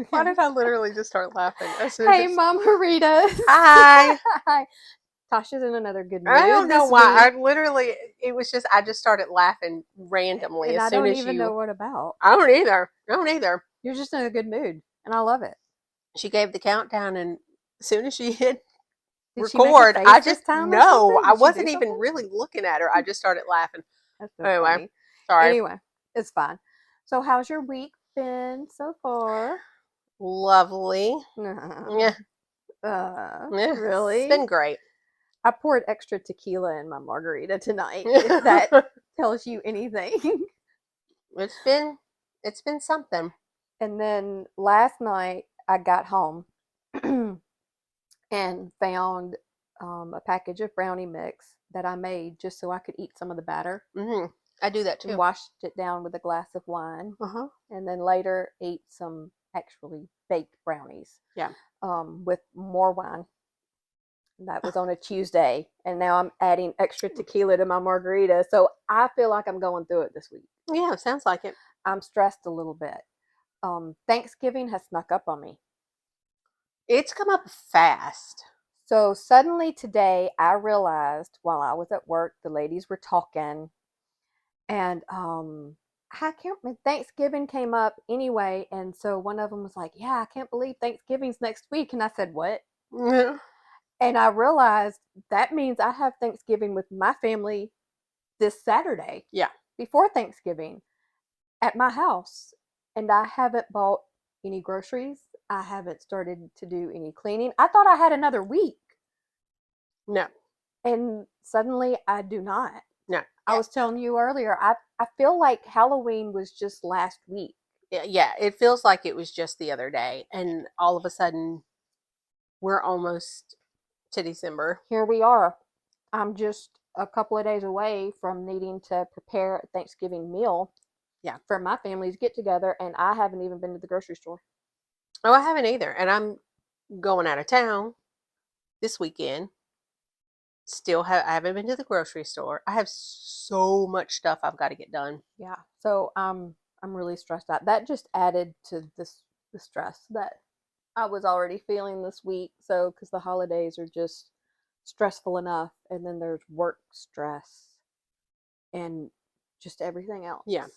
Why did I literally just start laughing as soon Hey, as... margaritas. Hi. Hi. Tasha's in another good I don't mood know this why. week, I literally, it was just, I just started laughing randomly and as I soon don't as even know you... what about. I don't either. I don't either. You're just in a good mood, and I love it. She gave the countdown, and as soon as she hit Did she make a record, face I this just... time or No, something? I Did she do wasn't even something? really looking at her. I just started laughing. That's so Anyway, funny. sorry. Anyway, it's fine. So, how's your week been so far? Lovely. Yeah, yeah, it's Really? been great. I poured extra tequila in my margarita tonight, if that tells you anything. It's been, it's been something. And then last night I got home and found a package of brownie mix that I made just so I could eat some of the batter, I do that and too. washed it down with a glass of wine. Uh-huh. And then later ate some actually baked brownies Yeah. with more wine. That was on a Tuesday, and now I'm adding extra tequila to my margarita. So I feel like I'm going through it this week. Yeah, sounds like it. I'm stressed a little bit. Thanksgiving has snuck up on me. It's come up fast. So suddenly today, I realized while I was at work, the ladies were talking, and I can't remember, Thanksgiving came up anyway, and so one of them was like, "Yeah, I can't believe Thanksgiving's next week," and I said, "What?" Yeah. And I realized that means I have Thanksgiving with my family this Saturday Yeah. before Thanksgiving at my house, and I haven't bought any groceries. I haven't started to do any cleaning. I thought I had another week, No. and suddenly I do not. No. I was telling you earlier, I feel like Halloween was just last week. Yeah, it feels like it was just the other day, and all of a sudden we're almost to December. Here we are. I'm just a couple of days away from needing to prepare a Thanksgiving meal Yeah. for my family's get together, and I haven't even been to the grocery store. Oh, I haven't either, and I'm going out of town this weekend. I haven't been to the grocery store. I have so much stuff I've got to get done. Yeah. So I'm really stressed out. That just added to the stress that I was already feeling this week. So because the holidays are just stressful enough, and then there's work stress and just everything else. Yeah.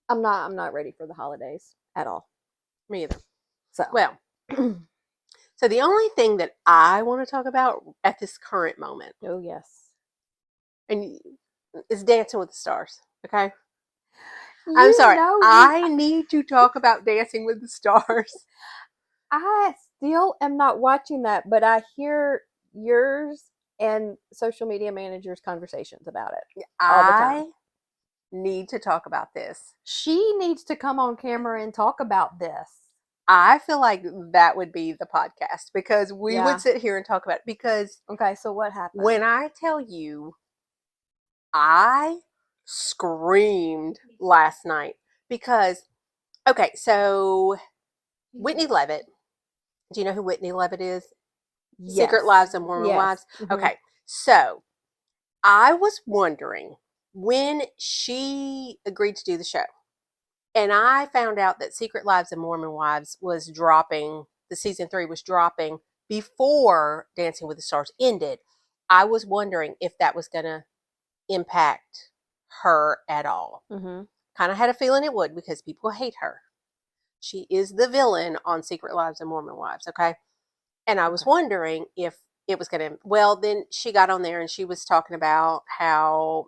I'm not ready for the holidays at all. Me either. So Well, so the only thing that I want to talk about at this current moment, oh yes. and is Dancing with the Stars. Okay. I'm You sorry. know me. I need to talk about Dancing with the Stars. I still am not watching that, but I hear yours and social media managers' conversations about it all the time. I need to talk about this. She needs to come on camera and talk about this. I feel like that would be the podcast because we Yeah. would sit here and talk about it. Because Okay, so what happened? when I tell you, I screamed last night because, okay, so Whitney Levitt, do you know who Whitney Levitt is? Secret Yes. Lives of Mormon Yes. Wives. Mhm. Okay, so I was wondering when she agreed to do the show, and I found out that Secret Lives of Mormon Wives was dropping, the season 3 was dropping before Dancing with the Stars ended. I was wondering if that was going to impact her at all. Mhm. Kind of had a feeling it would because people hate her. She is the villain on Secret Lives of Mormon Wives, okay? And I was Okay. wondering if it was going to, well, then she got on there and she was talking about how,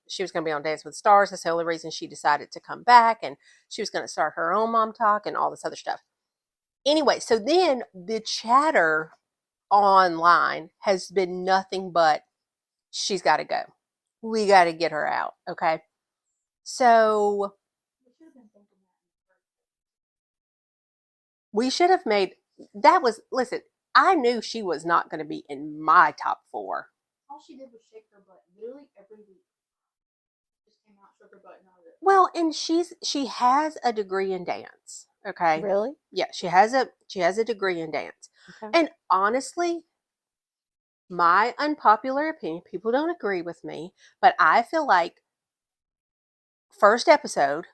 she was going to be on Dance with the Stars. That's the only reason she decided to come back. And she was going to start her own mom talk and all this other stuff. Anyway, so then the chatter online has been nothing but she's got to go. We got to get her out. Okay. So we should have made that was, listen, I knew she was not going to be in my top 4. All she did was shake her butt literally every week. Just came out, shook her butt, and that was it. Well, and she has a degree in dance. Okay. Really? Yeah, she has a degree in dance. Okay. And honestly, my unpopular opinion, people don't agree with me, but I feel like first episode,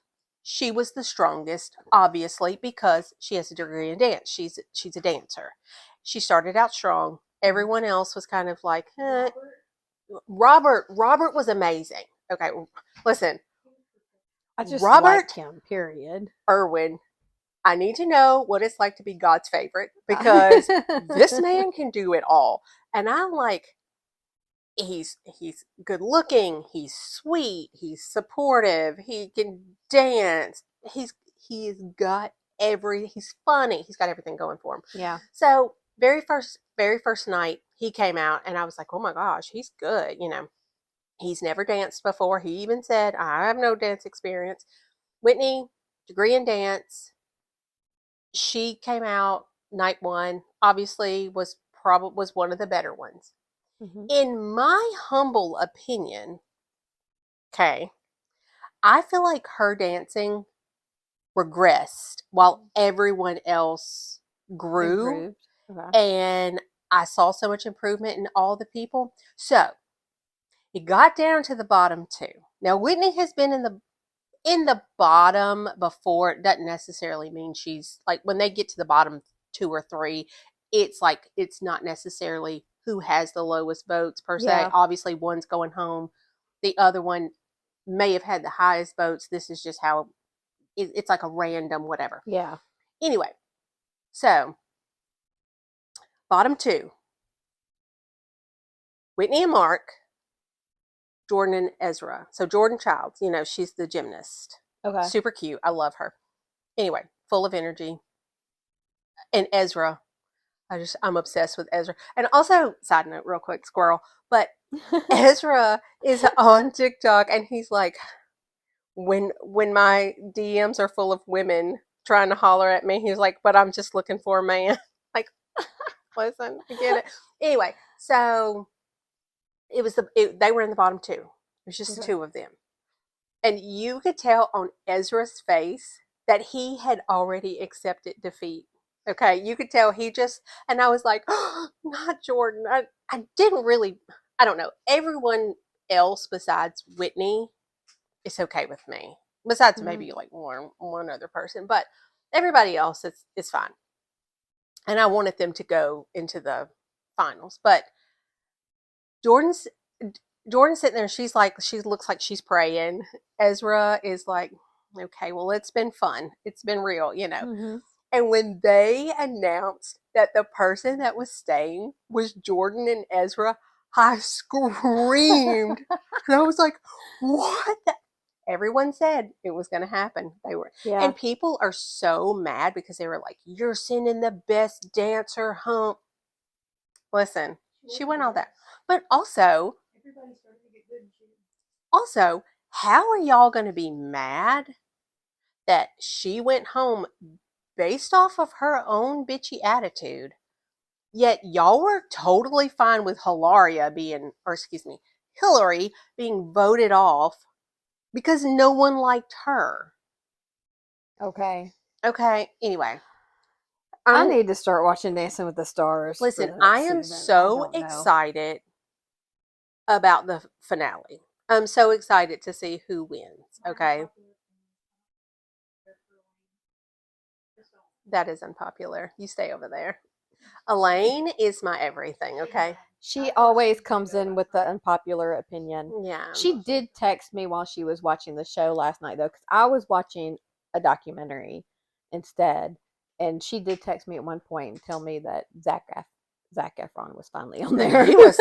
She was the strongest, obviously, because she has a degree in dance. She's a dancer. She started out strong. Everyone else was kind of like, Robert was amazing. Okay, listen, I just liked Robert him, period. Irwin. I need to know what it's like to be God's favorite because this man can do it all. And I'm like, he's good looking, he's sweet, he's supportive, he can dance, he's got he's funny, he's got everything going for him. Yeah. So very first night he came out and I was like, oh my gosh, he's good, He's never danced before. He even said, I have no dance experience. Whitney, degree in dance. She came out night one, obviously was one of the better ones. Mm-hmm. In my humble opinion, okay, I feel like her dancing regressed while everyone else grew. Improved. Okay. And I saw so much improvement in all the people. So it got down to the bottom two. Now Whitney has been in the bottom before. It doesn't necessarily mean she's like when they get to the bottom two or three, it's like it's not necessarily who has the lowest votes per se. Yeah. Obviously one's going home, the other one may have had the highest votes. This is just how it's like a random whatever. Yeah. Anyway, so bottom two, Whitney and Mark, Jordan and Ezra. So Jordan Childs, she's the gymnast. Okay. Super cute. I love her. Anyway, full of energy. And Ezra, I'm obsessed with Ezra. And also, side note, real quick, squirrel. But Ezra is on TikTok, and he's like, when my DMs are full of women trying to holler at me, he's like, but I'm just looking for a man. Like, listen, I get it. Anyway, so they were in the bottom two. It was just the Okay. two of them, and you could tell on Ezra's face that he had already accepted defeat. Okay, you could tell and I was like, oh, not Jordan. I didn't really, I don't know. Everyone else besides Whitney is okay with me. Besides Mm-hmm. maybe like one other person, but everybody else is fine. And I wanted them to go into the finals, but Jordan's Jordan's sitting there. She looks like she's praying. Ezra is like, okay, well, it's been fun. It's been real. Mm-hmm. And when they announced that the person that was staying was Jordan and Ezra, I screamed. And I was like, what? Everyone said it was going to happen. Yeah. And people are so mad because they were like, you're sending the best dancer home. Listen, she went all that. But also, how are y'all going to be mad that she went home based off of her own bitchy attitude? Yet y'all were totally fine with Hillary being voted off because no one liked her. Okay. Okay, anyway. I need to start watching Dancing with the Stars for Listen, the I next am season. I so don't know. excited about the finale. I'm so excited to see who wins. Okay. That is unpopular. You stay over there. Elaine is my everything, okay? She always comes in with the unpopular opinion. Yeah. She did text me while she was watching the show last night, though, because I was watching a documentary instead. And she did text me at one point and tell me that Zac Efron was finally on there. He was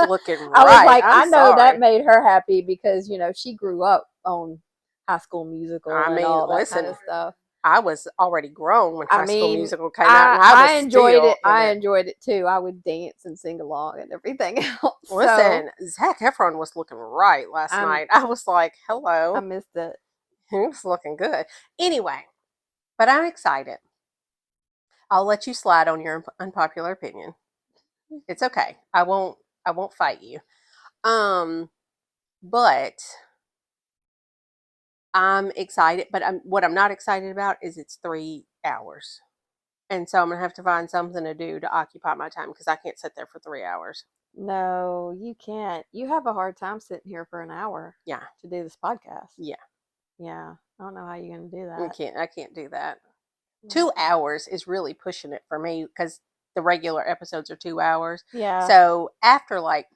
looking right. I was like, I know that sorry. made her happy because, she grew up on High School Musical I and mean, all that listen, kind of stuff. I was already grown when High School Musical came out, and I was enjoyed still it. I enjoyed it too. I would dance and sing along and everything else. Listen, Zac Efron was looking right last night. I was like, I hello. missed it. He was looking good. Anyway, but I'm excited. I'll let you slide on your unpopular opinion. It's okay. I won't fight you. But I'm excited. But what I'm not excited about is it's 3 hours. And so I'm going to have to find something to do to occupy my time because I can't sit there for 3 hours. No, you can't. You have a hard time sitting here for an hour Yeah. to do this podcast. Yeah. Yeah. don't know how you're gonna do I that. can't do that. Yeah. 2 hours is really pushing it for me because the regular episodes are 2 hours. Yeah. So after like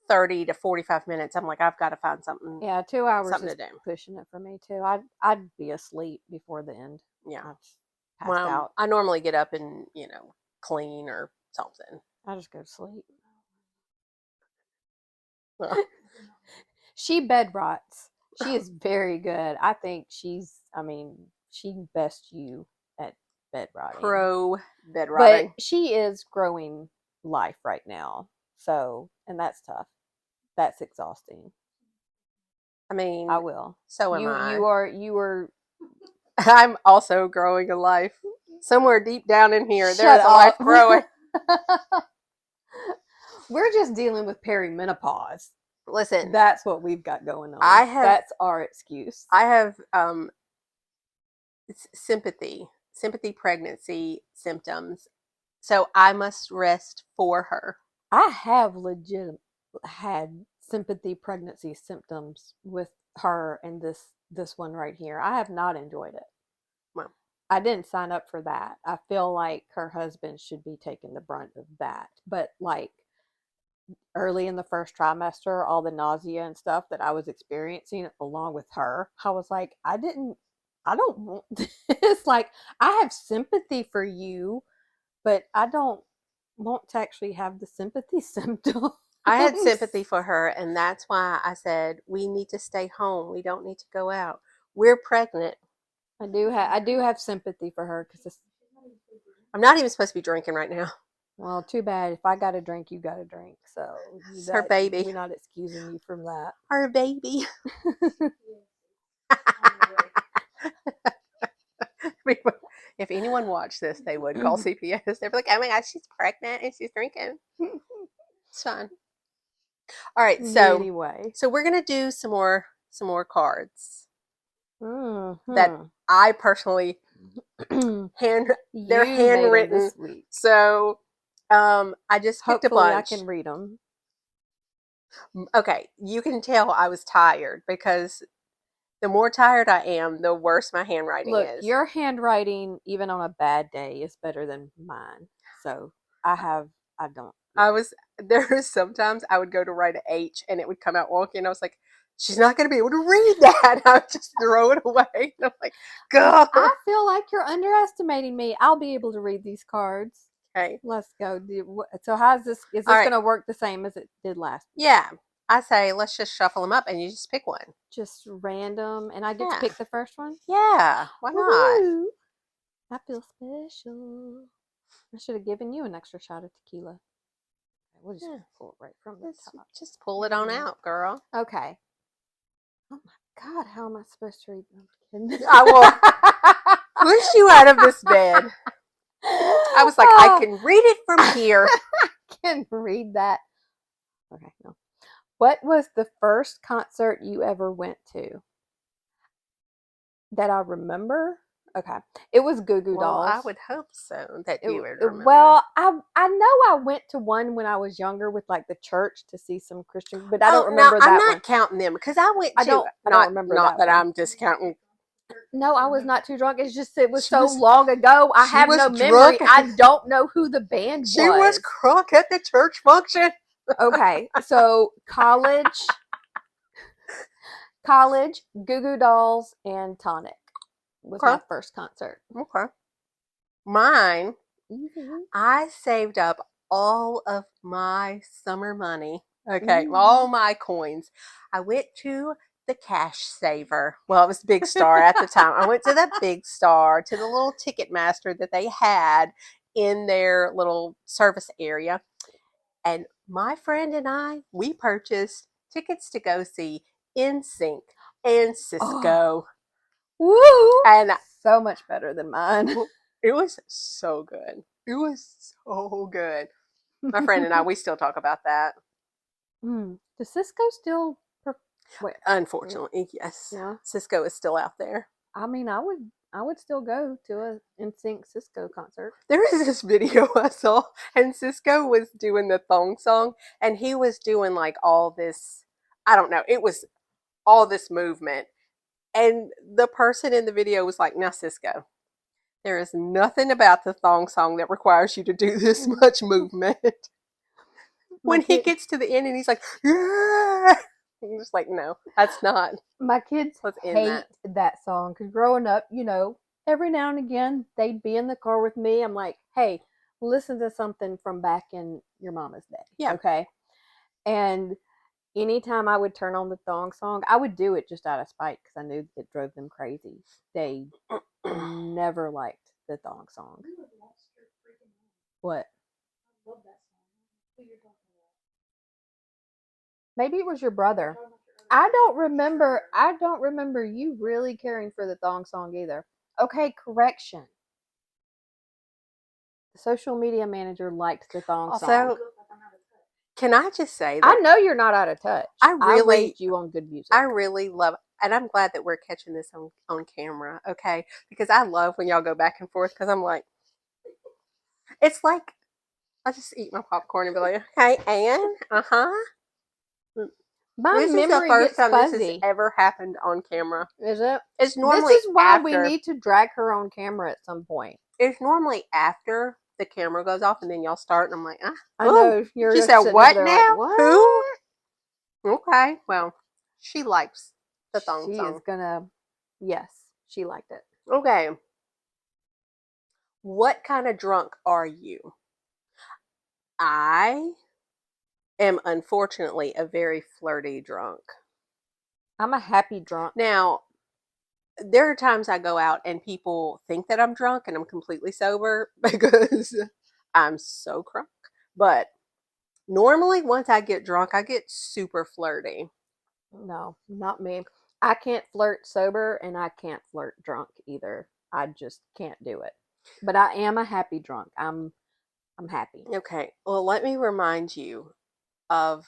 30 to 45 minutes, I'm like, I've got to find something Yeah, 2 hours something is to do. pushing it for me too. I'd be asleep before the end. Yeah. I've passed Well, out. I normally get up and, clean or something. I just go to sleep. Well, She bed rots. She is very good. I think she best you at bed rotting. pro bed But rotting. she is growing life right now. So, and that's tough. That's exhausting. I mean, I will. so am I. You are I'm also growing a life. Somewhere deep down in here, there shut is a life up. growing. We're just dealing with perimenopause. Listen, That's what we've got going on. That's our excuse. I have sympathy pregnancy symptoms. So I must rest for her. I have legit had sympathy pregnancy symptoms with her and this one right here. I have not enjoyed it. Well, I didn't sign up for that. I feel like her husband should be taking the brunt of that. But like early in the first trimester, all the nausea and stuff that I was experiencing along with her, I was like, I don't want this. Like, I have sympathy for you, but I don't want to actually have the sympathy symptoms. I had sympathy for her, and that's why I said we need to stay home. We don't need to go out. We're pregnant. I do have sympathy for her because I'm not even supposed to be drinking right now. well, too bad. If I got a drink, you got a drink. So It's her baby. We're not excusing you from that. Her baby. If anyone watched this, they would call CPS. They'd be like, "Oh my God, she's pregnant and she's drinking." It's fine. All right, Anyway, so we're gonna do some more cards that mm-hmm. I personally they're handwritten this week. So I just picked Hopefully a bunch. I can read them. Okay, you can tell I was tired because the more tired I am, the worse my handwriting Look, is. your handwriting, even on a bad day, is better than mine. So I don't. Yeah. There was sometimes I would go to write an H and it would come out wonky, and I was like, she's not going to be able to read that. I would just throw it away. And I'm like, go. I feel like you're underestimating me. I'll be able to read these cards. Okay. Let's go. So how's this? Is this going to work the same as it did last week? Yeah. I say let's just shuffle them up and you just pick one. Just random, and I get to pick the first one? Yeah. Why not? Woo-hoo. I feel special. I should have given you an extra shot of tequila. We'll just pull it right from the top. Just pull it on out, girl. Okay. Oh my God, how am I supposed to read them? I will push you out of this bed. I was like, I can read it from here. I can read that. Okay, no. What was the first concert you ever went to? That I remember? Okay. It was Goo Goo Dolls. I would hope so that you would remember. Well, I know I went to one when I was younger with like the church to see some Christian, but I don't remember that one. I'm not counting them because I went to. I don't remember not that one. I'm discounting. No, I was not too drunk. It's just it was so long ago. I have no memory. I don't know who the band was. She was crunk at the church function. Okay, so college, Goo Goo Dolls, and Tonic was my first concert. Okay. Mine, I saved up all of my summer money. Okay, all my coins. I went to the Cash Saver. Well, it was Big Star at the time. I went to the Big Star, to the little Ticketmaster that they had in their little service area. And my friend and I, we purchased tickets to go see NSYNC and Cisco. Woo! And so much better than mine. It was so good. It was so good. My friend and I, we still talk about that. Does Cisco still? Wait, unfortunately, yes. Yeah. Cisco is still out there. I mean, I would still go to a NSYNC Cisco concert. There is this video I saw, and Cisco was doing the thong song, and he was doing like all this. I don't know. It was all this movement, And the person in the video was like, now, Cisco, there is nothing about the thong song that requires you to do this much movement. My When he kid, gets to the end and he's like, yeah. I'm just like, no, that's not my kids what's in hate that. that song because growing up, every now and again they'd be in the car with me. I'm like, hey, listen to something from back in your mama's day, Yeah. okay? And anytime I would turn on the thong song, I would do it just out of spite because I knew it drove them crazy. They never liked the thong song. What? Maybe it was your brother. I don't remember you really caring for the thong song either. Okay, correction. The social media manager liked the thong song. Also, can I just say I that know you're not out of touch. I raised you on good music. I really love, and I'm glad that we're catching this on camera, okay? Because I love when y'all go back and forth because I'm like, it's like, I just eat my popcorn and be like, okay, and, uh-huh. My This is the memory first gets time this has fuzzy. ever happened on camera. Is it? It's This normally is why we after. need to drag her on camera at some point. It's normally after the camera goes off and then y'all start and I'm like, I oh. know you're She just said, sitting over what there like, now? what? Who? Okay, well, she likes the thong She is song. gonna. Yes, she liked it. Okay, what kind of drunk are you? I am unfortunately a very flirty drunk. I'm a happy drunk. Now, there are times I go out and people think that I'm drunk and I'm completely sober because I'm so crunk. But normally, once I get drunk, I get super flirty. No, not me. I can't flirt sober and I can't flirt drunk either. I just can't do it. But I am a happy drunk. I'm happy. Okay, well, let me remind you of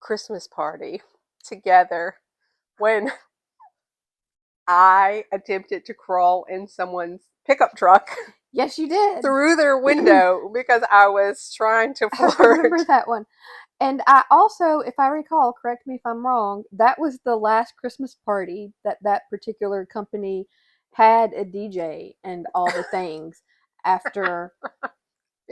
Christmas party together when I attempted to crawl in someone's pickup truck Yes, you did. through their window because I was trying to I remember flirt. that one. And I also, if I recall, correct me if I'm wrong, that was the last Christmas party that that particular company had a DJ and all the things after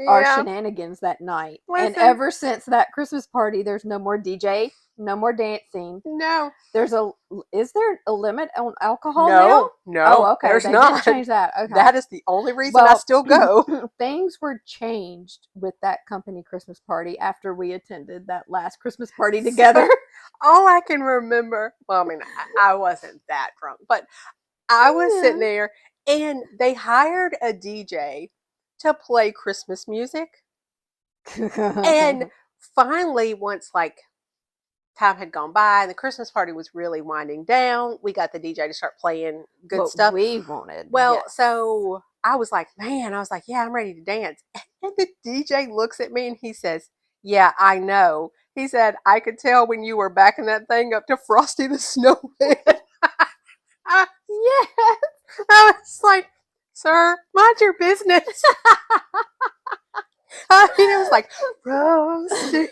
our Yeah, shenanigans that night. And listen, ever since that Christmas party, there's no more DJ, no more dancing. no, There's a Is there a limit on alcohol now? no, no, Oh, okay. there's They did not. change that. Okay. That is the only reason I Well, still go. things were changed with that company Christmas party after we attended that last Christmas party together. So, all I can remember, well, I mean, I wasn't that drunk, but I was Yeah. sitting there and they hired a DJ to play Christmas music. And finally, once like time had gone by and the Christmas party was really winding down, we got the DJ to start playing good What stuff. we wanted. Well, Yes. so I was like, man, I was like, yeah, I'm ready to dance. And the DJ looks at me and he says, yeah, I know. He said, I could tell when you were backing that thing up to Frosty the Snowman. I Yes. was like, sir, mind your business. I mean, it was like, Frosty.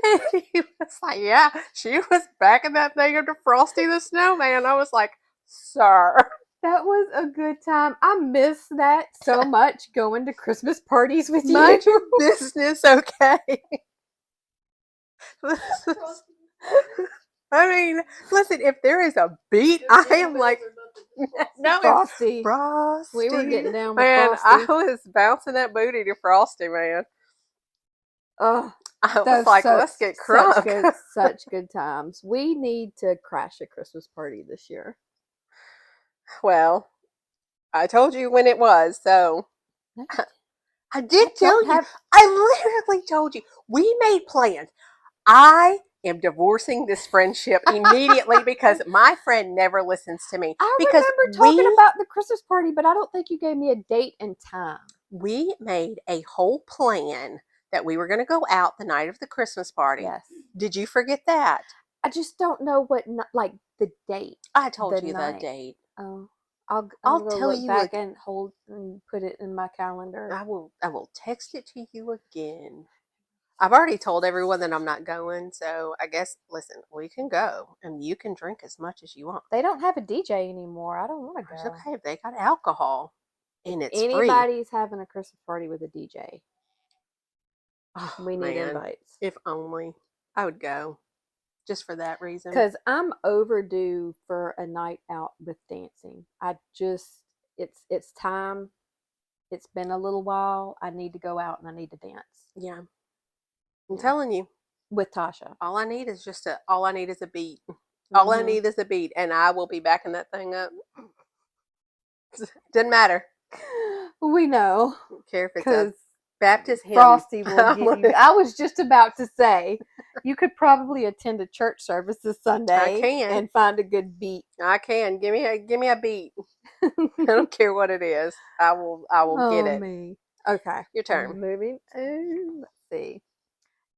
And he was like, yeah, she was backing that thing up to Frosty the Snowman. I was like, sir. That was a good time. I miss that so much going to Christmas parties with Mind your you. business, okay? I mean, listen, if there is a beat, I am like, no, it's Frosty. Frosty. We were getting down with Man, I Frosty. was bouncing that booty to Frosty, man. Oh, I was those like, let's get crunk. such good times. We need to crash a Christmas party this year. Well, I told you when it was, so I did tell you. I literally told you. We made plans. I am divorcing this friendship immediately because my friend never listens to me. I Because remember talking about the Christmas party, but I don't think you gave me a date and time. we made a whole plan that we were going to go out the night of the Christmas party. Yes. Did you forget that? I just don't know what, like, the date. I told the you night. the date. Oh, I'll I'll go tell look you back and hold and put it in my calendar. I will text it to you again. I've already told everyone that I'm not going, so I guess, listen, we can go and you can drink as much as you want. They don't have a DJ anymore. I don't want to It's go. okay if they got alcohol If and it's free. anybody's having a Christmas party with a DJ, Oh, we need man. invites. If only. I would go just for that reason. Because I'm overdue for a night out with dancing. It's time. It's been a little while. I need to go out and I need to dance. Yeah. I'm Yeah. telling you, With Tasha. all I need is a beat. All I need is a beat, and I will be backing that thing up. Doesn't matter. We know. I don't care if it's a Because Baptist hymn. Frosty will get you. I was just about to say, you could probably attend a church service this Sunday. I can. And find a good beat. I can. Give me a beat. I don't care what it is. I will get it. Me. Okay. Your turn. Moving. Let's see.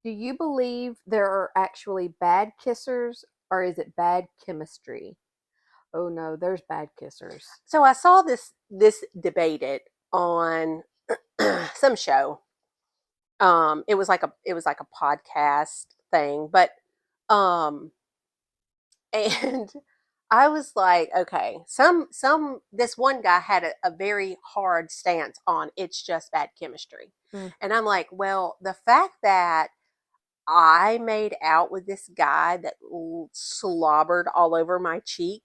Do you believe there are actually bad kissers, or is it bad chemistry? Oh no, there's bad kissers. So I saw this debated on some show. It was like a podcast thing, but um and I was like, okay, this one guy had a very hard stance on it's just bad chemistry. And I'm like, well, the fact that I made out with this guy that slobbered all over my cheek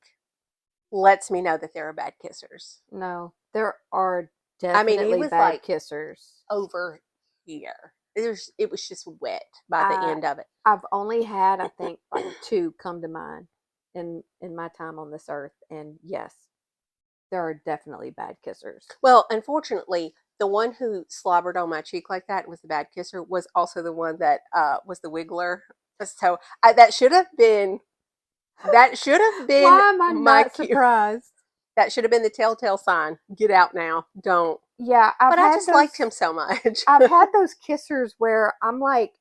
lets me know that there are bad kissers. No, there are I mean, he definitely was bad like kissers. over here. It was just wet by the end of it. I've only had, I think, like 2 come to mind in my time on this earth, and yes, there are definitely bad kissers. Well, unfortunately, the one who slobbered on my cheek like that was the bad kisser was also the one that was the wiggler. So that should have been Why am I not surprised? That should have been the telltale sign. Get out now. Don't. Yeah, but I just liked him so much. I've had those kissers where I'm like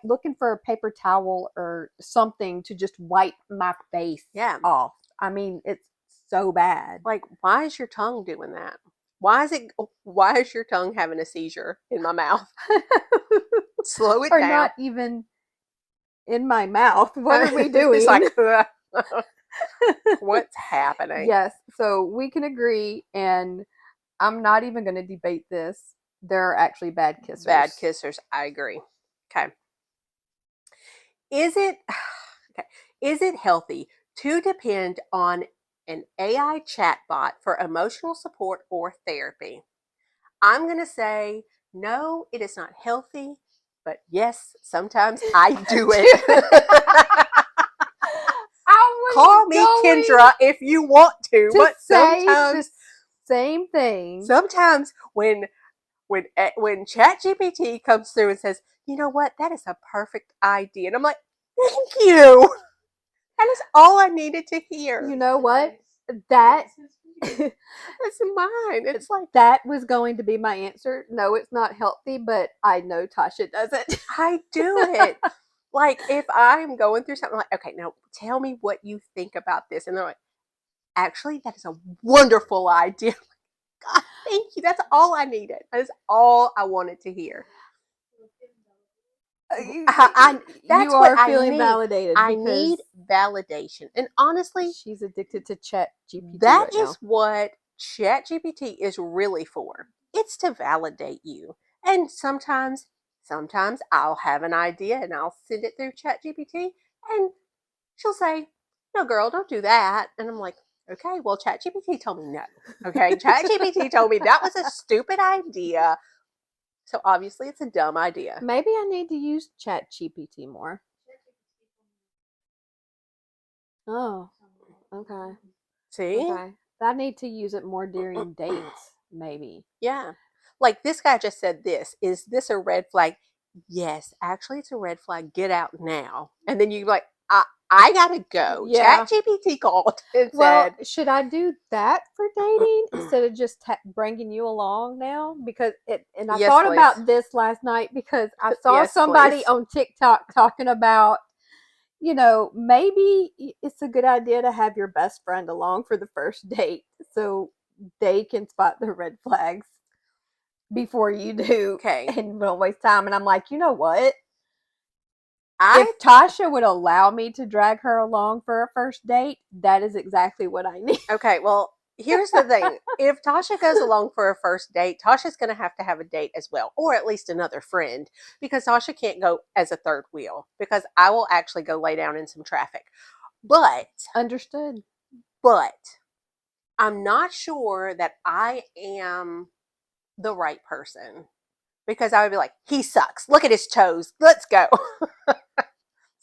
looking for a paper towel or something to just wipe my face off. I mean, it's so bad. Like, why is your tongue doing that? Why is your tongue having a seizure in my mouth? Slow it or down. Not even in my mouth. What are we doing? It's like, what's happening? Yes, so we can agree, and I'm not even going to debate this. There are actually bad kissers. Bad kissers, I agree. Okay. Is it healthy to depend on an AI chatbot for emotional support or therapy? I'm going to say no, it is not healthy, but yes, sometimes I do it. Call me Kendra if you want to, but sometimes same thing. Sometimes when ChatGPT comes through and says, "You know what? That is a perfect idea," and I'm like, "Thank you. That is all I needed to hear." You know what? That's mine. It's like that was going to be my answer. No, it's not healthy, but I know Tasha does it. I do it. Like, if I'm going through something, like, okay, now tell me what you think about this. And they're like, actually, that is a wonderful idea. God, thank you. That's all I needed. That is all I wanted to hear. You are feeling validated. I need validation. And honestly, she's addicted to ChatGPT. That is what ChatGPT is really for. It's to validate you. And sometimes I'll have an idea and I'll send it through ChatGPT and she'll say, "No, girl, don't do that." And I'm like, okay, well, ChatGPT told me no. Okay, ChatGPT told me that was a stupid idea. So obviously it's a dumb idea. Maybe I need to use ChatGPT more. Oh, okay. See? Okay. I need to use it more during dates, maybe. Yeah. Like this guy just said this. Is this a red flag? Yes, actually it's a red flag. Get out now. And then you're like, I gotta go. Yeah. ChatGPT called and said, said, should I do that for dating instead of just bringing you along now? Because I yes, thought please. about this last night because I saw yes, somebody please. on TikTok talking about, maybe it's a good idea to have your best friend along for the first date so they can spot the red flags. before you do, Okay. and don't waste time. And I'm like, you know what? I If Tasha would allow me to drag her along for a first date, that is exactly what I need. Okay, well, here's the thing. If Tasha goes along for a first date, Tasha's going to have a date as well, or at least another friend, because Tasha can't go as a third wheel, because I will actually go lay down in some traffic. But, Understood. but, I'm not sure that I am the right person, because I would be like, he sucks. Look at his toes. Let's go.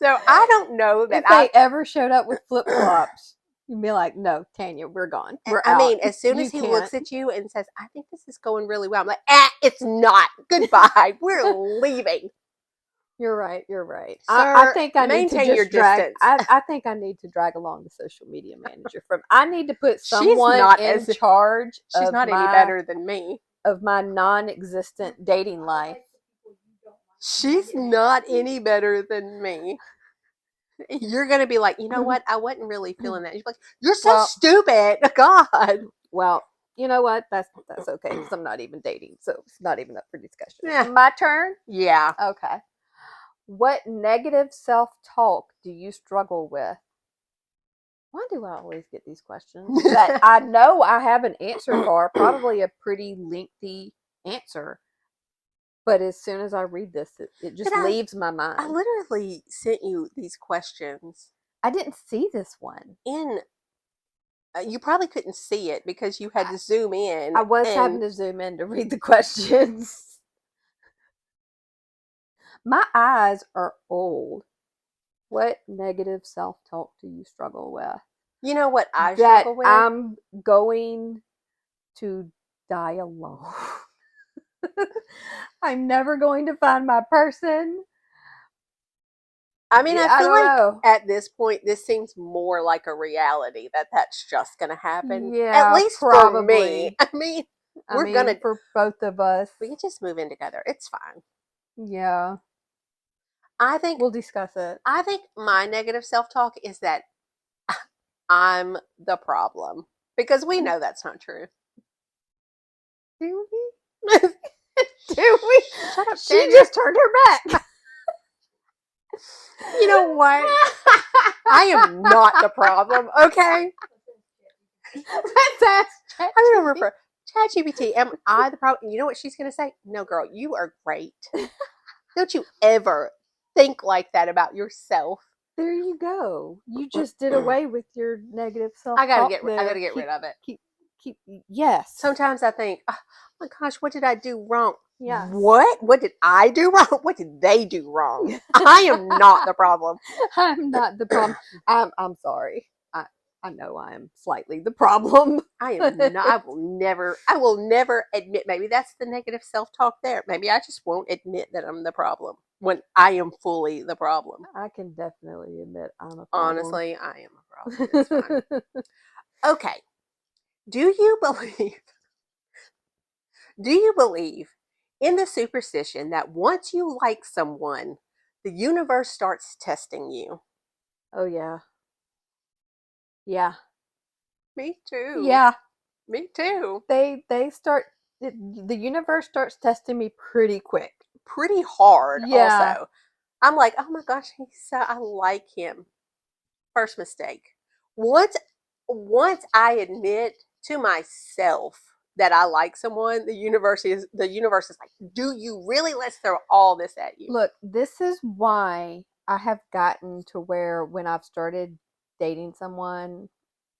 So I don't know that If they ever showed up with flip flops, you'd be like, no, Tanya, we're gone. We're I out. mean, as soon as You he can't. looks at you and says, I think this is going really well, I'm like, it's not. Goodbye. We're leaving. You're right. You're right. I Sir, think I need to maintain your just drag. distance. I think I need to drag along the social media manager from. I need to put She's someone not in as charge she's not any better than me. of my non-existent dating life. She's not any better than me. You're gonna be like, you know what? I wasn't really feeling that. You're like, you're so Well, stupid. God. well, you know what? That's okay because I'm not even dating, so it's not even up for discussion. Yeah. My turn. Yeah. Okay. What negative self-talk do you struggle with? Why do I always get these questions that I know I have an answer for? Probably a pretty lengthy answer. But as soon as I read this, it just leaves my I mind. literally sent you these questions I didn't see this one. in. You probably couldn't see it because you had to zoom in. I was and having to zoom in to read the questions. My eyes are old. What negative self-talk do you struggle with? You know what I That struggle with? I'm going to die alone. I'm never going to find my person. I mean, I I feel don't like know. at this point, this seems more like a reality that that's just going to happen. At Yeah, least for me. probably. I mean, I mean, for both of us. we can just move in together. It's fine. Yeah, I think, we'll discuss it. I think my negative self-talk is that I'm the problem, because we know that's not true. Do we? Do we? Shut up, She Tanya. just turned her back. You know what? I am not the problem, okay? Let's ask I'm going to refer ChatGPT. Am I the problem? You know what she's going to say? No, girl, you are great. Don't you ever think like that about yourself. There you go. You just did away with your negative self-talk. I gotta get rid of it. Keep. Yes. Sometimes I think, oh my gosh, what did I do wrong? Yes. What? What did I do wrong? What did they do wrong? I am not the problem. I'm not the problem. I'm sorry. I know I am slightly the problem. I am not. I will never admit. Maybe that's the negative self-talk there. Maybe I just won't admit that I'm the problem when I am fully the problem. I can definitely admit I'm a problem. Honestly, I am a problem. It's fine. Okay. Do you believe? Do you believe in the superstition that once you like someone, the universe starts testing you? Oh yeah. Yeah. Me too. Yeah. Me too. They start the universe starts testing me pretty quick. Pretty hard, Yeah. also. I'm like, oh my gosh, I like him. First mistake. Once I admit to myself that I like someone, the universe is like, do you really? Let's throw all this at you. Look, this is why I have gotten to where when I've started dating someone,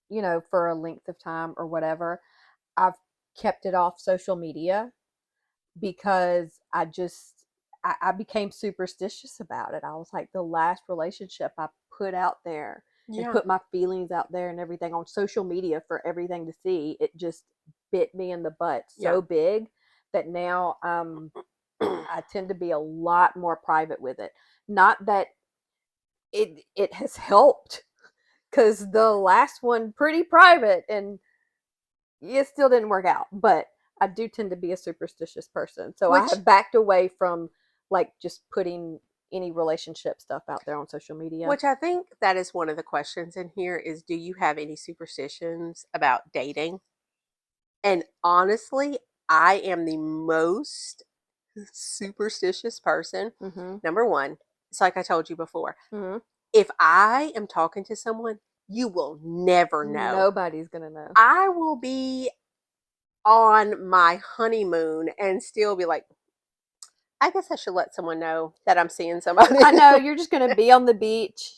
you know, for a length of time or whatever, I've kept it off social media because I became superstitious about it. I was like, the last relationship I put out there and put my feelings out there and everything on social media for everything to see, it just bit me in the butt so big that now I tend to be a lot more private with it. Not that it has helped, because the last one pretty private and it still didn't work out, but I do tend to be a superstitious person, so I have backed away from like just putting any relationship stuff out there on social media. Which I think that is one of the questions in here is, do you have any superstitions about dating? And honestly, I am the most superstitious person. Mm-hmm. Number one, it's like I told you before. Mm-hmm. If I am talking to someone, you will never know. Nobody's gonna know. I will be on my honeymoon and still be like, I guess I should let someone know that I'm seeing somebody. I know you're just gonna be on the beach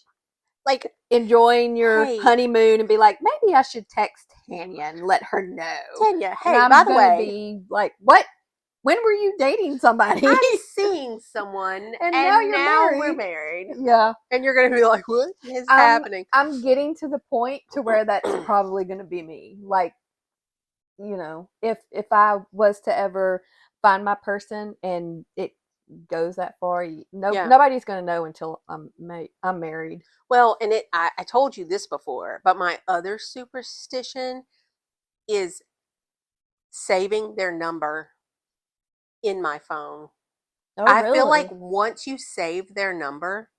Like, enjoying your hey, honeymoon and be like, maybe I should text Tanya and let her know. Tanya, And hey, by I'm the gonna way, be like, what? When were you dating somebody? I'm seeing someone And now and you're now we're married. married. Yeah. And you're going to be like, what is I'm happening? I'm getting to the point to where that's probably gonna be me. Like, if I was to ever find my person and it goes that far, Yeah. nobody's gonna know until I'm married. Well, and I told you this before, but my other superstition is saving their number in my phone. Oh, I feel like really? once you save their number,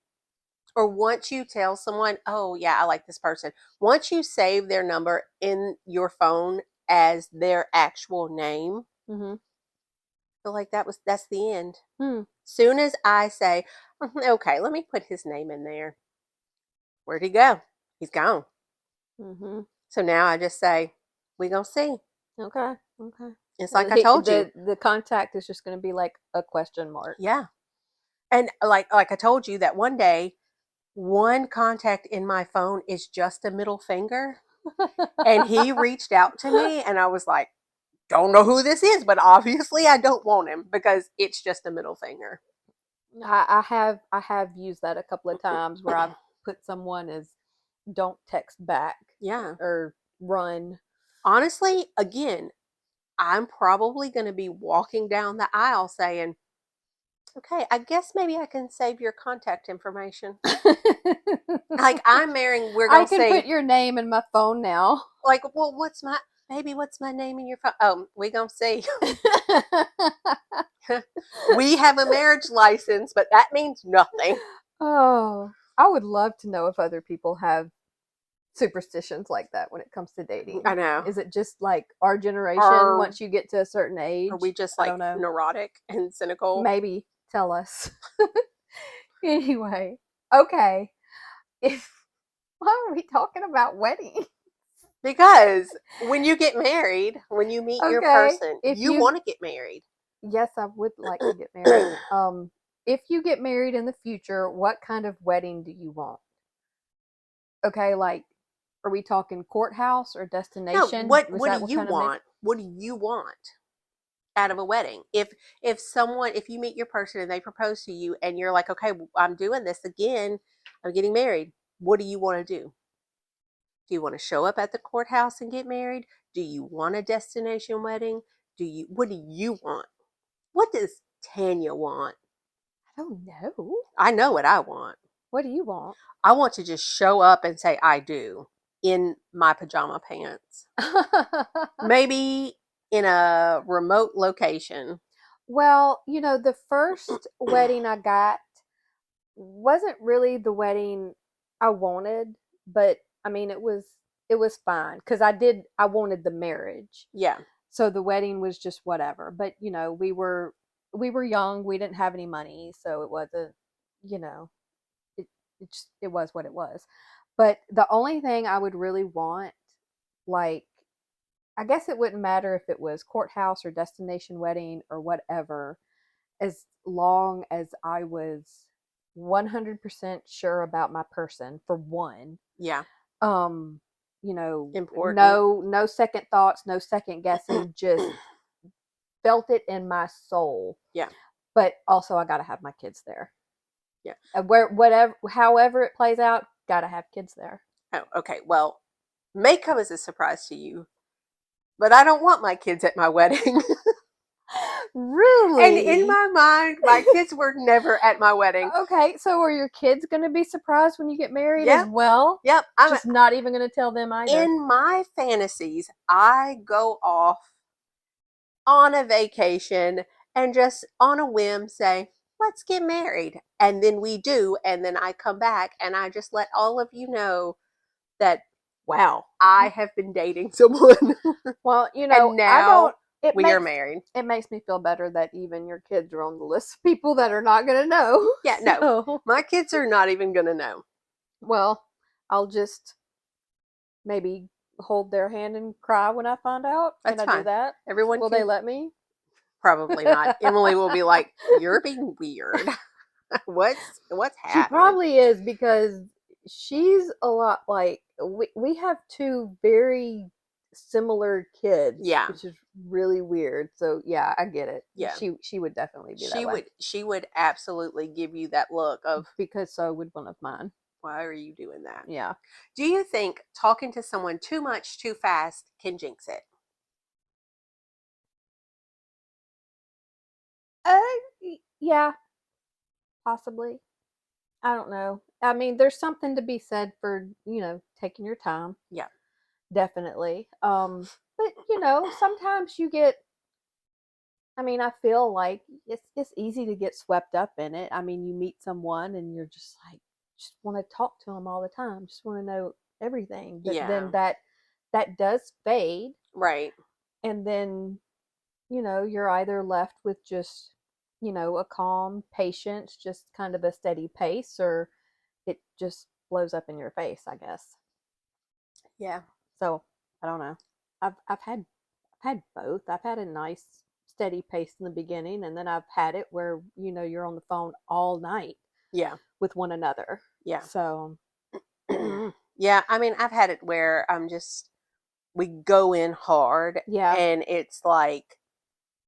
or once you tell someone, oh, yeah, I like this person, once you save their number in your phone as their actual name, Mm-hmm. I feel like that's the end. Hmm. Soon as I say, okay, let me put his name in there. Where'd he go? He's gone. Mm-hmm. So now I just say, we gonna see. Okay. Okay. It's like I told you. The contact is just gonna be like a question mark. Yeah. And like I told you that one day, one contact in my phone is just a middle finger. And he reached out to me and I was like, don't know who this is, but obviously I don't want him because it's just a middle finger. I have used that a couple of times where I've put someone as don't text back Yeah. or run. Honestly, again, I'm probably going to be walking down the aisle saying, okay, I guess maybe I can save your contact information. Like, I'm marrying, we're I going to can put say, your name in my phone now. like, well, what's my name in your phone? Oh, we going to see. We have a marriage license, but that means nothing. Oh, I would love to know if other people have superstitions like that when it comes to dating. I know. Is it just like our generation Or once you get to a certain are we age? just I like don't know. neurotic and cynical? Maybe tell us. Anyway, okay. If why are we talking about weddings? Because when you get married, when you meet your Okay, person, if you you want to get married. yes, I would like to get married. If you get married in the future, what kind of wedding do you want? Okay, like, are we talking courthouse or No, destination? Was what do that what you kind of mix? want? What do you want out of a wedding? If you meet your person and they propose to you and you're like, okay, I'm doing this again, I'm getting married. What do you want to do? Do you want to show up at the courthouse and get married? Do you want a destination wedding? What do you want? What does Tanya want? I don't know. I know what I want. What do you want? I want to just show up and say I do in my pajama pants. Maybe in a remote location. Well, the first wedding I got wasn't really the wedding I wanted, but I mean it was fine because I wanted the marriage. Yeah. So the wedding was just whatever. But we were young, we didn't have any money, so it wasn't, you know, it was what it was. But the only thing I would really want, like, I guess it wouldn't matter if it was courthouse or destination wedding or whatever, as long as I was 100% sure about my person, for one. Yeah. Um, Important. no second thoughts, no second guessing, just felt it in my soul. Yeah. But also I got to have my kids there. Yeah. However it plays out, got to have kids there. Oh, okay. Well, may come as a surprise to you, but I don't want my kids at my wedding. And in Really? my mind, my kids were never at my wedding. Okay, so are your kids going to be surprised when you get married as Yep. well? Yep. Just not even going to tell them either. In my fantasies, I go off on a vacation and just on a whim say, let's get married. And then we do. And then I come back and I just let all of you know that, wow, I have been dating someone. Well, And I now don't it We are makes married. it makes me feel better that even your kids are on the list of people that are not going to know. Yeah, no. So, My kids are not even going to know. well, I'll just maybe hold their hand and cry when I find out. Can That's I do fine. that? Everyone Will can. they let me? Probably not. Emily will be like, "You're being weird. what's She happening?" probably is because she's a lot like we have two very similar kids, Yeah. which is really weird. So yeah, I get it. Yeah. She would definitely be that way She would absolutely give you that look of, because so would one of mine. "Why are you doing that?" Yeah. Do you think talking to someone too much too fast can jinx it? Uh, yeah, possibly. I don't know. I mean, there's something to be said for, taking your time, Yeah. definitely. But sometimes you get I mean, I feel like it's easy to get swept up in it. I mean, you meet someone and you're just like just want to talk to them all the time, just want to know everything. But then Yeah. that does fade, Right. and then you're either left with just a calm patience, just kind of a steady pace, or it just blows up in your face, I guess. Yeah. So I don't know. I've had both. I've had a nice steady pace in the beginning, and then I've had it where you're on the phone all night Yeah. with one another. Yeah. So Yeah. I mean, I've had it where we go in hard yeah, and it's like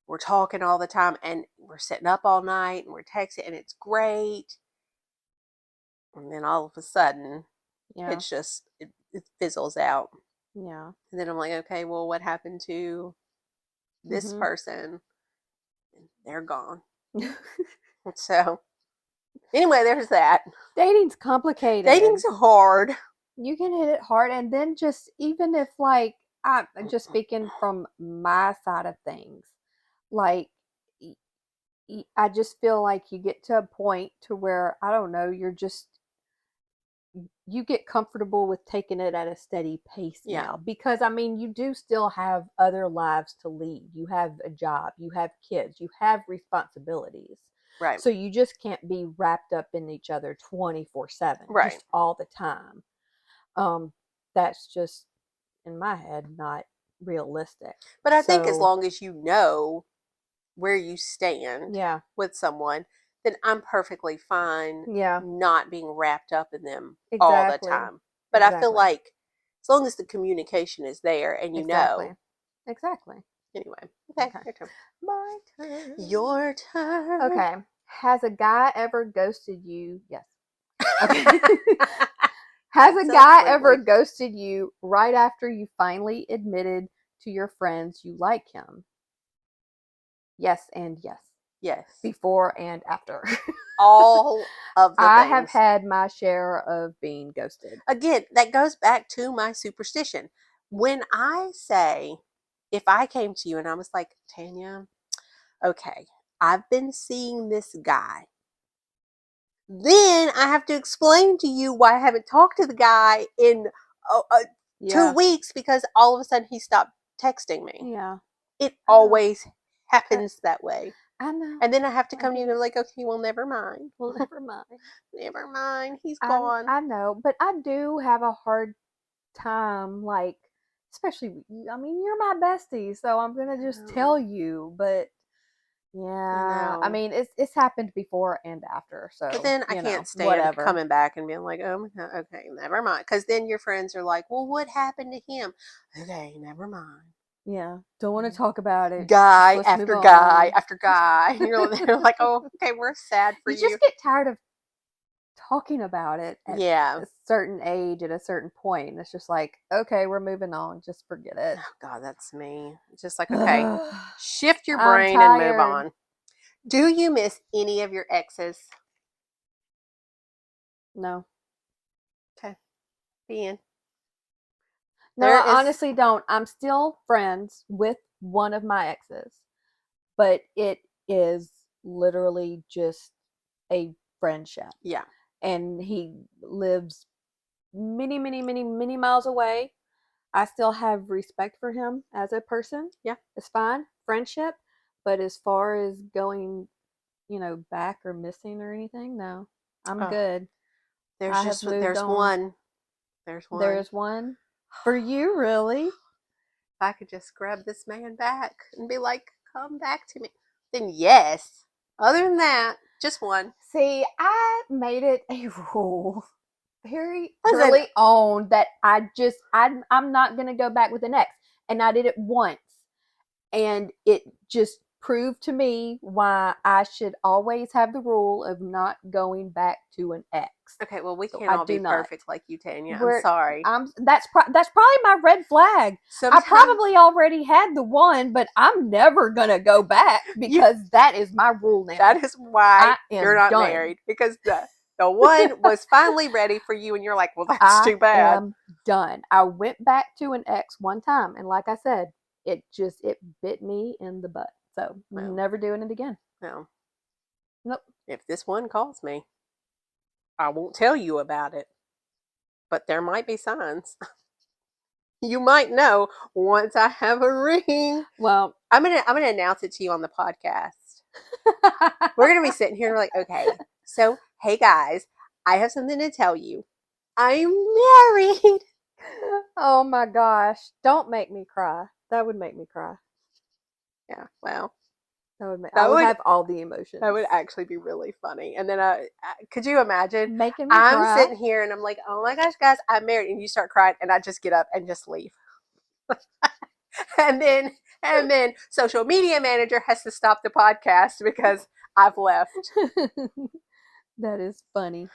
we're talking all the time and we're sitting up all night and we're texting and it's great. And then all of a sudden, yeah, it's just, it fizzles out. yeah. And then I'm like, okay, well, what happened to this hmm person? And they're gone. So, anyway, there's that. Dating's complicated. Dating's hard. You can hit it hard, and then just even if like I'm just speaking from my side of things, like I just feel like you get to a point to where I don't know, you get comfortable with taking it at a steady pace Yeah. now because I mean you do still have other lives to lead. You have a job, you have kids, you have responsibilities. Right. So you just can't be wrapped up in each other 24/7 Right. just all the time. Um that's just in my head not realistic. But I think as So long as you know where you stand yeah. with someone, then I'm perfectly fine Yeah, not being wrapped up in them all the exactly. time. But I feel Exactly. like as long as the communication is there and you Exactly. know, Exactly. anyway, okay, Okay. your turn. My turn. Your turn. Okay. Has a guy ever ghosted you? Yes. Okay. Has a guy ever Absolutely. ghosted you right after you finally admitted to your friends you like him? Yes, and yes. Yes. Before and after. All of the I have things. had my share of being ghosted. Again, that goes back to my superstition. When I say, if I came to you and I was like, Tanya, okay, I've been seeing this guy. Then I have to explain to you why I haven't talked to the guy in uh, uh, two Yeah. weeks because all of a sudden he stopped texting me. Yeah. It I know. always I, happens that way. I know. And then I have to I come to you get and it. be like, okay, well, never mind. Well, never mind. Never mind. He's I gone. I know, but I do have a hard time, like, especially, I mean, you're my bestie, so I'm gonna I just tell know. you. But I yeah, I know. mean, it's happened before and after, But so then I can't stand whatever. coming back and being like, oh my God, okay, never mind. Because then your friends are like, well, what happened to him? Okay, never mind. Yeah, don't want to talk about it. Just Guy let's move after guy on. after guy. They're like, oh, okay, we're sad for You you. just get tired of talking about it at Yeah. a certain age, at a certain point, and it's just like, okay, we're moving on. Just forget it. Oh, God, that's me. It's just like, okay, shift your I'm brain and move tired. on. Do you miss any of your exes? No. Okay, the end. No, There I is, honestly don't. I'm still friends with one of my exes, but it is literally just a friendship. yeah, And he lives many, many, many, many miles away. I still have respect for him as a person. Yeah. It's fine. Friendship. But as far as going, back or missing or anything, no. I'm Oh, good. there's I have just moved there's on. one. There's one. There's one for you, really. If I could just grab this man back and be like, come back to me, then yes. Other than that, just one. See, I made it a rule very Listen, early on that I'm not gonna go back with an ex, and I did it once, and it just proved to me why I should always have the rule of not going back to an ex. okay, well, we So can't I all do be not. perfect like you, Tanya. I'm Where sorry. that's probably my red flag. I Sometimes probably already had the one, but I'm never gonna go back you, because that is my rule now. that is why I you're am not done. married, because the one was finally ready for you, and you're like, well, that's I too bad. am done. I went back to an ex one time, and like I said, it bit me in the butt. So Well, never doing it again. well, Nope. if this one calls me, I won't tell you about it, but there might be signs. You might know once I have a ring. Well, I'm gonna announce it to you on the podcast. We're gonna be sitting here and we're like, okay, so hey guys, I have something to tell you. I'm married. oh my gosh, don't make me cry. That would make me cry. Yeah, well, I that would would have all the emotions. that would actually be really funny. And then, could you imagine? Making me I'm cry. sitting here and I'm like, oh my gosh, guys, I'm married, and you start crying, and I just get up and just leave. and then social media manager has to stop the podcast because I've left. That is funny.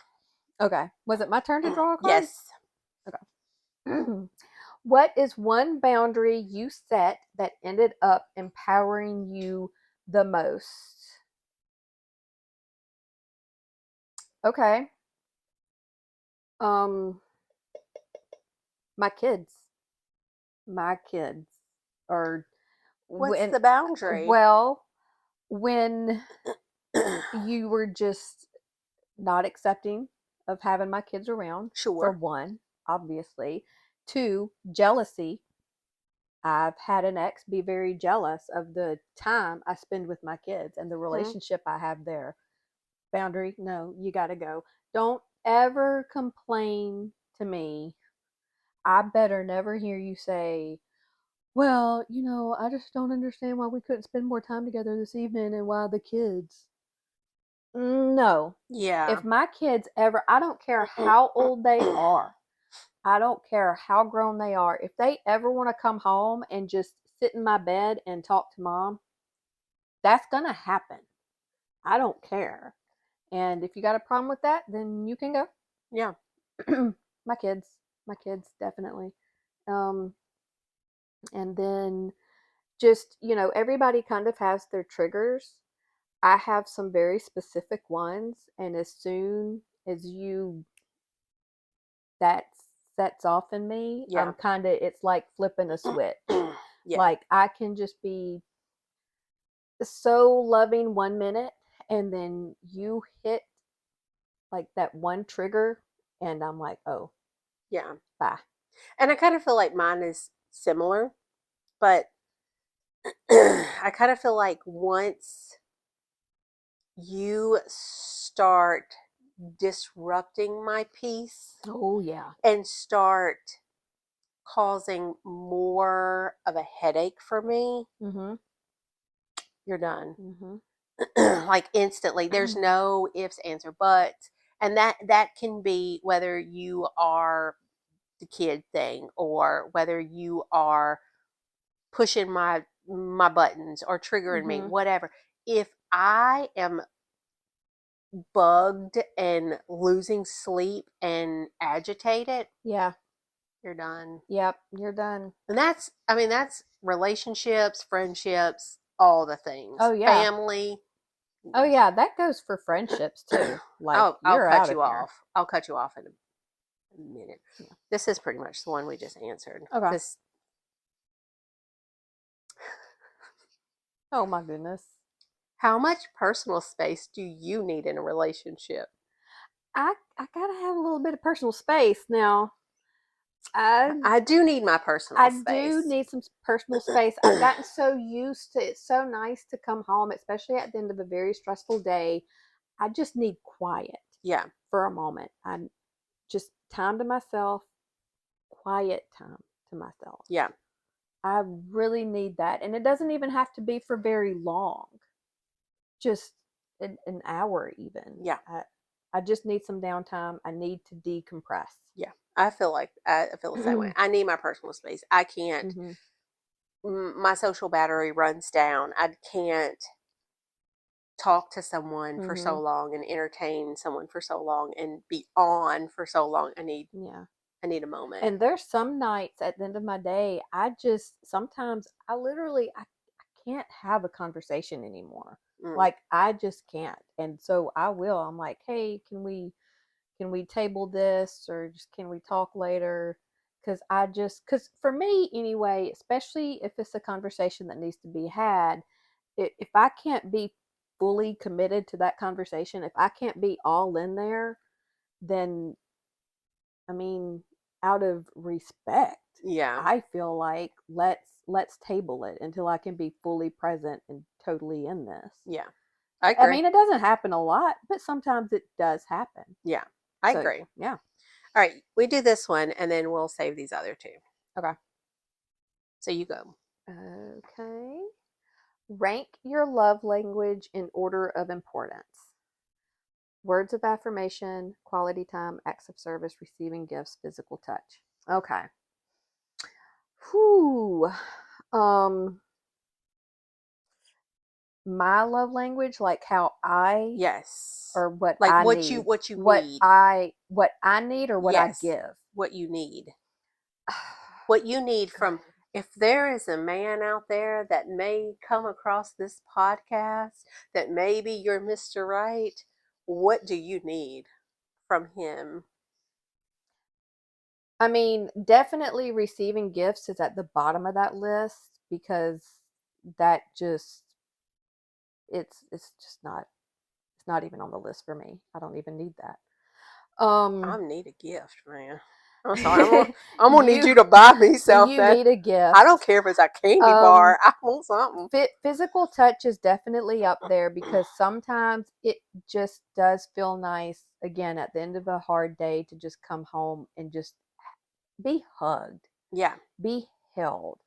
Okay. Was it my turn to draw a card? Yes. Okay. What is one boundary you set that ended up empowering you the most? Okay. Um my kids. My kids are What's when the boundary? well, when you were just not accepting of having my kids around, for Sure. one, obviously. Two, jealousy. I've had an ex be very jealous of the time I spend with my kids and the relationship I have there. Boundary, no, you got to go. Don't ever complain to me. I better never hear you say, well, I just don't understand why we couldn't spend more time together this evening and why the kids. No. Yeah. If my kids ever, I don't care how old they are, I don't care how grown they are, if they ever want to come home and just sit in my bed and talk to mom, that's going to happen. I don't care. And if you got a problem with that, then you can go. Yeah. my kids, definitely. Um, and then just, everybody kind of has their triggers. I have some very specific ones, and as soon as that sets off in me, Yeah. it's like flipping a switch. Yeah. Like I can just be so loving 1 minute, and then you hit like that one trigger, and I'm like, oh, Yeah. bye. And I kind of feel like mine is similar, but I kind of feel like once you start disrupting my peace Oh yeah. and start causing more of a headache for me, Mm-hmm. you're done. Mm-hmm. Like instantly. There's no ifs, ands, or buts. And that can be whether you are the kid thing or whether you are pushing my buttons or triggering me, Mm-hmm. whatever. If I am bugged and losing sleep and agitated, Yeah. you're done. Yep. You're done. And that's relationships, friendships, all the things. Oh yeah. Family. Oh yeah. That goes for friendships too. Like I'll you're cut out of you here. off. I'll cut you off in a minute. Yeah. This is pretty much the one we just answered. Okay. This Oh my goodness. How much personal space do you need in a relationship? I gotta have a little bit of personal space now. I I do need my personal I do space. need some personal space. I've gotten so used to it's so nice to come home, especially at the end of a very stressful day. I just need quiet Yeah, for a moment. I just time to myself, quiet time to myself. yeah, I really need that. And it doesn't even have to be for very long, just an hour, even. yeah, I just need some downtime. I need to decompress. yeah. I feel the same way. I need my personal space. I can't. Hmm. My social battery runs down. I can't talk to someone for so Hmm. long and entertain someone for so long and be on for so long. Yeah. I need a moment. And there's some nights at the end of my day, I just sometimes I literally I can't have a conversation anymore. Mm, Like I just can't. And so I will. I'm like, "Hey, can we table this or just can we talk later?" Cuz for me anyway, especially if it's a conversation that needs to be had, if I can't be fully committed to that conversation, if I can't be all in there, then I mean, out of respect, yeah, I feel like let's table it until I can be fully present and totally in this. yeah. I I agree. mean, it doesn't happen a lot, but sometimes it does happen. Yeah, I So, agree. yeah. All right, we do this one and then we'll save these other two. Okay. So you go. Okay. Rank your love language in order of importance. Words of affirmation, quality time, acts of service, receiving gifts, physical touch. Okay. Whew. Um, my love language, like how I Yes. or what Like I need, what you need. what I need or what I Yes. give. What you need. What you need from, if there is a man out there that may come across this podcast, that maybe you're Mr. Right, what do you need from him? I mean, definitely receiving gifts is at the bottom of that list because that just it's just not it's not even on the list for me. I don't even need that. I Um need a gift, man. I'm sorry. I'm gonna need you you to buy me you something. need a I don't gift. care if it's a candy Um bar. I want something. physical touch is definitely up there because sometimes it just does feel nice again at the end of a hard day to just come home and just be hugged, Yeah. be held.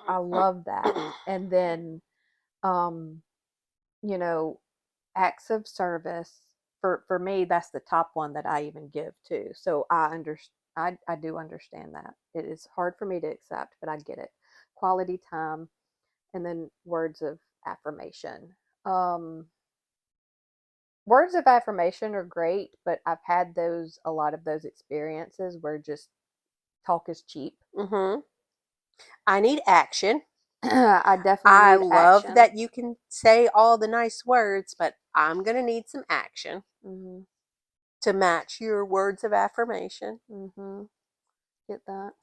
I love that. And then um you know acts of service for me, that's the top one that I even give to. So I do understand that it is hard for me to accept, but I get it. Quality time, and then words of affirmation. um Words of affirmation are great, but I've had those a lot of those experiences where just talk is cheap. Mm-hmm. I need action. I definitely I need love action. that you can say all the nice words, but I'm gonna need some action Mhm. to match your words of affirmation. Mhm. Get that.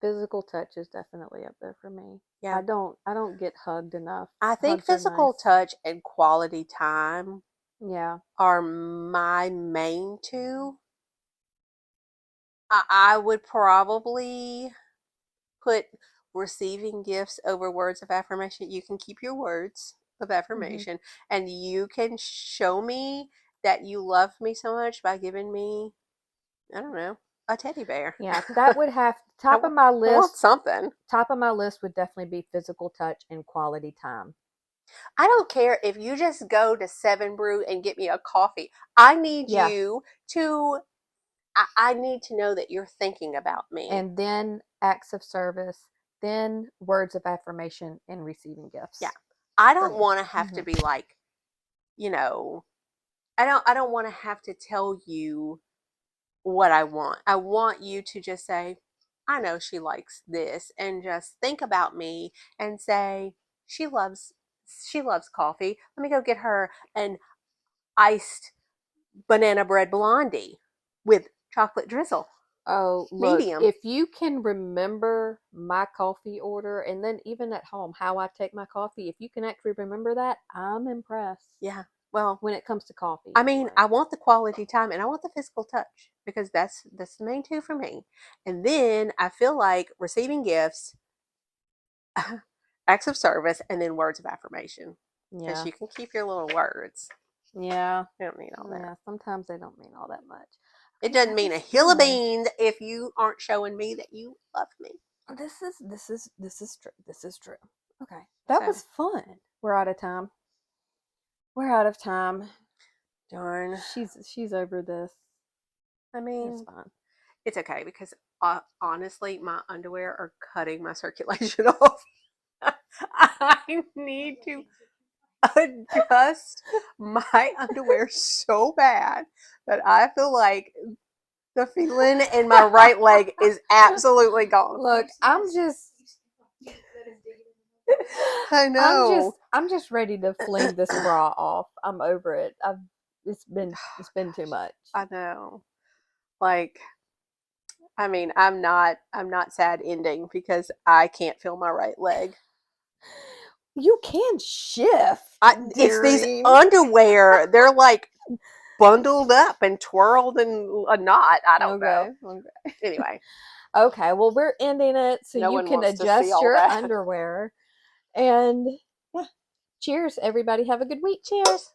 Physical touch is definitely up there for me. Yeah. I don't get hugged enough. I think Hugs are physical nice. touch and quality time Yeah. are my main two. I would probably put receiving gifts over words of affirmation. You can keep your words of Mhm. affirmation and you can show me that you love me so much by giving me, I don't know, a teddy bear. Yeah, that would have I, top of my I want list. something. Top of my list would definitely be physical touch and quality time. I don't care if you just go to Seven Brew and get me a coffee. I need Yeah. you to, I need to know that you're thinking about me. And then acts of service, then words of affirmation and receiving Yeah. gifts I for don't me. want to have to Mhm. be like, you know, I don't want to have to tell you what I want. I want you to just say, I know she likes this, and just think about me and say, she loves she loves coffee. Let me go get her an iced banana bread blondie with chocolate drizzle. Oh, look, Medium. if you can remember my coffee order and then even at home how I take my coffee, if you can actually remember that, I'm impressed. Yeah. Well, when it comes to coffee. I mean, Anyway. I want the quality time and I want the physical touch because that's the main two for me. And then I feel like receiving gifts, acts of service, and then words of affirmation because Yeah. you can keep your little words. Yeah. You don't need all that. Yeah. Sometimes they don't mean all that much. It Okay, doesn't that mean a was hill of fun. beans if you aren't showing me that you love me. This is true. This is true. Okay. That So was fun. We're out of time. We're out of time. darn. She's over this. I It's mean, fine. it's okay because honestly, my underwear are cutting my circulation off. I need to adjust my underwear so bad that I feel like the feeling in my right leg is absolutely gone. Look, I know. I'm just ready to fling this bra off. I'm over it. It's been too much. I know. Like, I mean, I'm not sad ending because I can't feel my right leg. You can shift, It's these dearie. underwear. They're like bundled up and twirled in a knot. I don't know. Okay. Okay. Anyway, Okay. Well, we're ending it so no you one can wants to see adjust all your that. underwear. And yeah, cheers, everybody. Have a good week. Cheers.